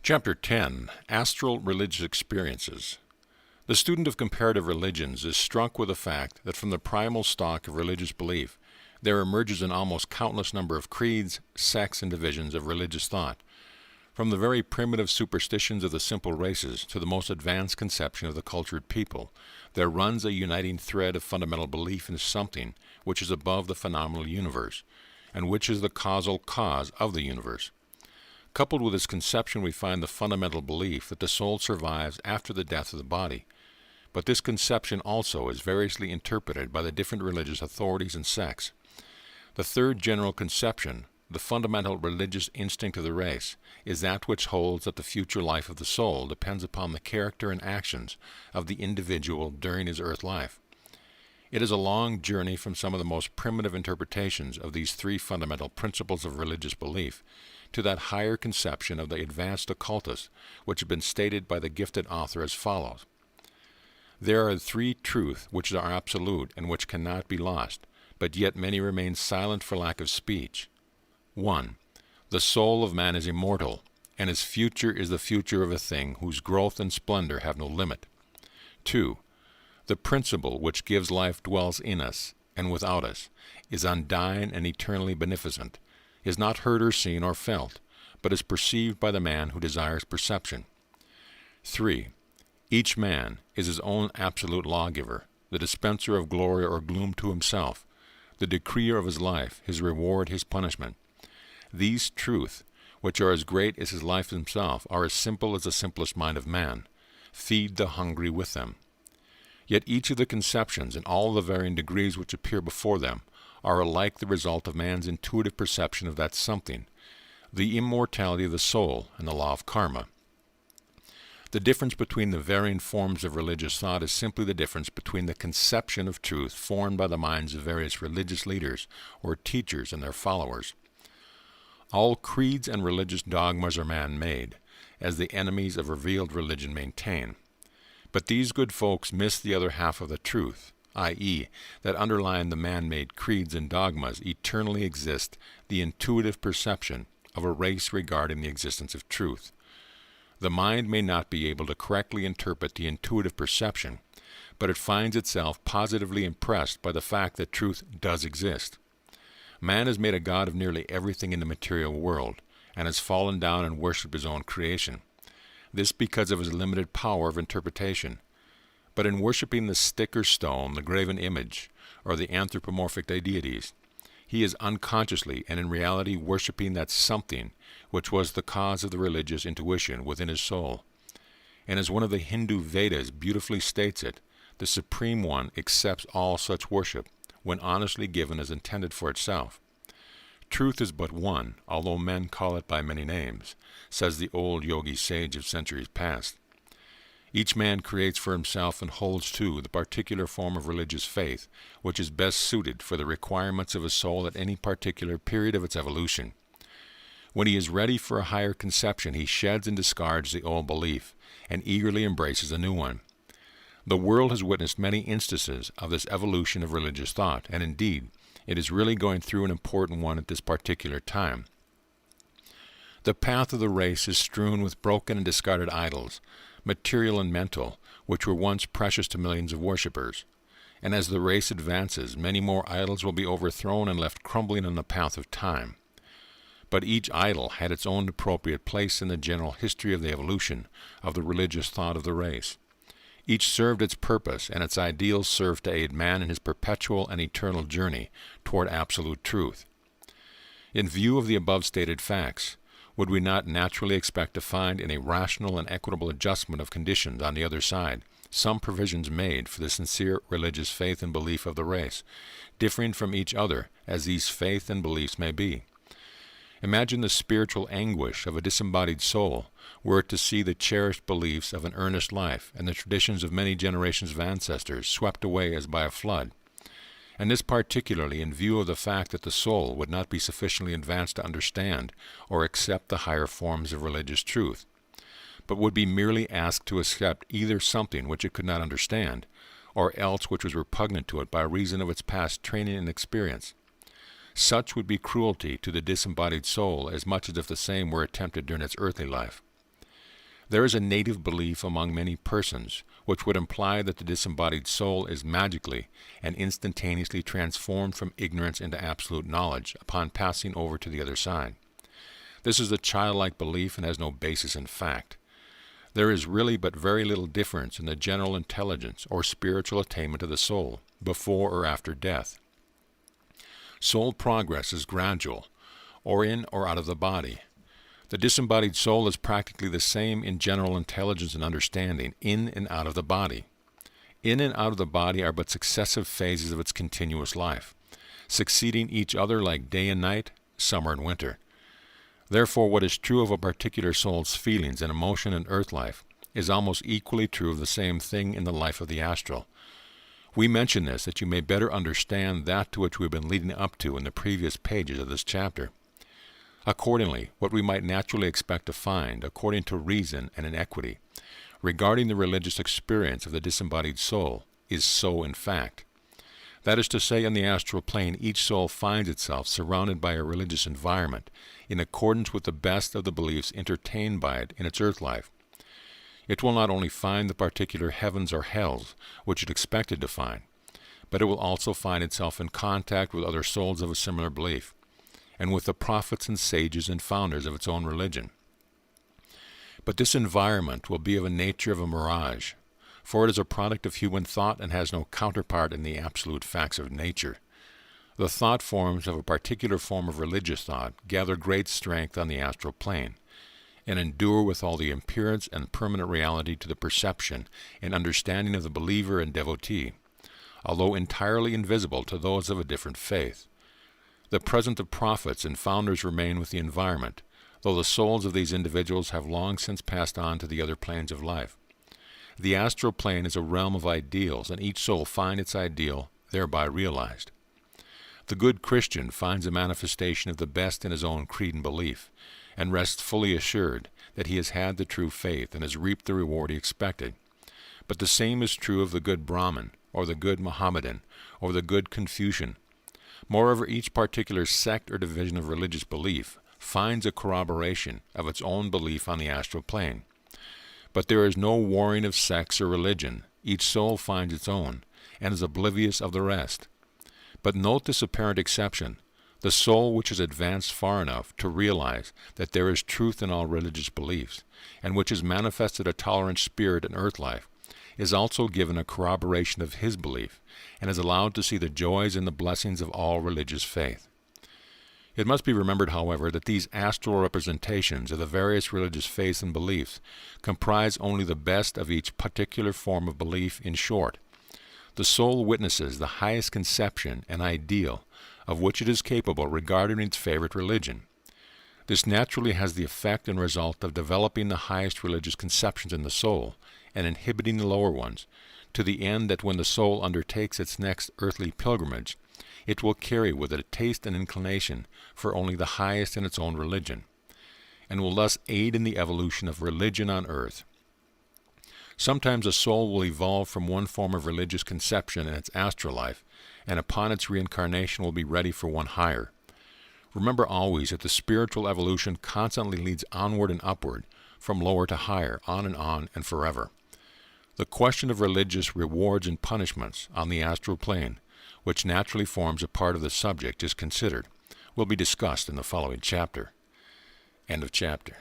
Chapter 10. Astral Religious Experiences. The student of comparative religions is struck with the fact that from the primal stock of religious belief there emerges an almost countless number of creeds, sects, and divisions of religious thought. From the very primitive superstitions of the simple races to the most advanced conception of the cultured people, there runs a uniting thread of fundamental belief in something which is above the phenomenal universe, and which is the causal cause of the universe. Coupled with this conception, we find the fundamental belief that the soul survives after the death of the body. But this conception also is variously interpreted by the different religious authorities and sects. The third general conception, the fundamental religious instinct of the race, is that which holds that the future life of the soul depends upon the character and actions of the individual during his earth life. It is a long journey from some of the most primitive interpretations of these three fundamental principles of religious belief to that higher conception of the advanced occultist, which has been stated by the gifted author as follows. There are three truths which are absolute and which cannot be lost, but yet many remain silent for lack of speech. 1. The soul of man is immortal, and his future is the future of a thing whose growth and splendor have no limit. 2. The principle which gives life dwells in us, and without us, is undying and eternally beneficent, is not heard or seen or felt, but is perceived by the man who desires perception. 3. Each man is his own absolute lawgiver, the dispenser of glory or gloom to himself, the decreer of his life, his reward, his punishment. These truths, which are as great as his life himself, are as simple as the simplest mind of man. Feed the hungry with them. Yet each of the conceptions and all the varying degrees which appear before them are alike the result of man's intuitive perception of that something, the immortality of the soul and the law of karma. The difference between the varying forms of religious thought is simply the difference between the conception of truth formed by the minds of various religious leaders or teachers and their followers. All creeds and religious dogmas are man-made, as the enemies of revealed religion maintain. But these good folks miss the other half of the truth, i.e., that underlying the man-made creeds and dogmas eternally exists the intuitive perception of a race regarding the existence of truth. The mind may not be able to correctly interpret the intuitive perception, but it finds itself positively impressed by the fact that truth does exist. Man has made a god of nearly everything in the material world, and has fallen down and worshipped his own creation. This because of his limited power of interpretation. But in worshipping the stick or stone, the graven image, or the anthropomorphic deities, he is unconsciously and in reality worshipping that something which was the cause of the religious intuition within his soul. And as one of the Hindu Vedas beautifully states it, the Supreme One accepts all such worship when honestly given as intended for itself. Truth is but one, although men call it by many names, says the old yogi sage of centuries past. Each man creates for himself and holds to the particular form of religious faith which is best suited for the requirements of a soul at any particular period of its evolution. When he is ready for a higher conception, he sheds and discards the old belief and eagerly embraces a new one. The world has witnessed many instances of this evolution of religious thought, and indeed, it is really going through an important one at this particular time. The path of the race is strewn with broken and discarded idols, material and mental, which were once precious to millions of worshippers. And as the race advances, many more idols will be overthrown and left crumbling on the path of time. But each idol had its own appropriate place in the general history of the evolution of the religious thought of the race. Each served its purpose, and its ideals served to aid man in his perpetual and eternal journey toward absolute truth. In view of the above stated facts, would we not naturally expect to find in a rational and equitable adjustment of conditions on the other side some provisions made for the sincere religious faith and belief of the race, differing from each other as these faith and beliefs may be? Imagine the spiritual anguish of a disembodied soul were it to see the cherished beliefs of an earnest life and the traditions of many generations of ancestors swept away as by a flood. And this particularly in view of the fact that the soul would not be sufficiently advanced to understand or accept the higher forms of religious truth, but would be merely asked to accept either something which it could not understand, or else which was repugnant to it by reason of its past training and experience. Such would be cruelty to the disembodied soul as much as if the same were attempted during its earthly life. There is a native belief among many persons which would imply that the disembodied soul is magically and instantaneously transformed from ignorance into absolute knowledge upon passing over to the other side. This is a childlike belief and has no basis in fact. There is really but very little difference in the general intelligence or spiritual attainment of the soul before or after death. Soul progress is gradual, or in or out of the body. The disembodied soul is practically the same in general intelligence and understanding, in and out of the body. In and out of the body are but successive phases of its continuous life, succeeding each other like day and night, summer and winter. Therefore, what is true of a particular soul's feelings and emotion in earth life is almost equally true of the same thing in the life of the astral. We mention this that you may better understand that to which we have been leading up to in the previous pages of this chapter. Accordingly, what we might naturally expect to find, according to reason and in equity, regarding the religious experience of the disembodied soul, is so in fact. That is to say, in the astral plane, each soul finds itself surrounded by a religious environment in accordance with the best of the beliefs entertained by it in its earth life. It will not only find the particular heavens or hells which it expected to find, but it will also find itself in contact with other souls of a similar belief, and with the prophets and sages and founders of its own religion. But this environment will be of a nature of a mirage, for it is a product of human thought and has no counterpart in the absolute facts of nature. The thought forms of a particular form of religious thought gather great strength on the astral plane, and endure with all the appearance and permanent reality to the perception and understanding of the believer and devotee, although entirely invisible to those of a different faith. The presence of prophets and founders remain with the environment, though the souls of these individuals have long since passed on to the other planes of life. The astral plane is a realm of ideals, and each soul finds its ideal thereby realized. The good Christian finds a manifestation of the best in his own creed and belief, and rests fully assured that he has had the true faith and has reaped the reward he expected. But the same is true of the good Brahmin, or the good Mohammedan, or the good Confucian. Moreover, each particular sect or division of religious belief finds a corroboration of its own belief on the astral plane. But there is no warring of sects or religion. Each soul finds its own, and is oblivious of the rest. But note this apparent exception. The soul which has advanced far enough to realize that there is truth in all religious beliefs, and which has manifested a tolerant spirit in earth life, is also given a corroboration of his belief, and is allowed to see the joys and the blessings of all religious faith. It must be remembered, however, that these astral representations of the various religious faiths and beliefs comprise only the best of each particular form of belief. In short, the soul witnesses the highest conception and ideal of which it is capable regarding its favorite religion. This naturally has the effect and result of developing the highest religious conceptions in the soul and inhibiting the lower ones, to the end that when the soul undertakes its next earthly pilgrimage, it will carry with it a taste and inclination for only the highest in its own religion, and will thus aid in the evolution of religion on earth. Sometimes a soul will evolve from one form of religious conception in its astral life, and upon its reincarnation will be ready for one higher. Remember always that the spiritual evolution constantly leads onward and upward, from lower to higher, on and forever. The question of religious rewards and punishments on the astral plane, which naturally forms a part of the subject is considered, will be discussed in the following chapter. End of chapter.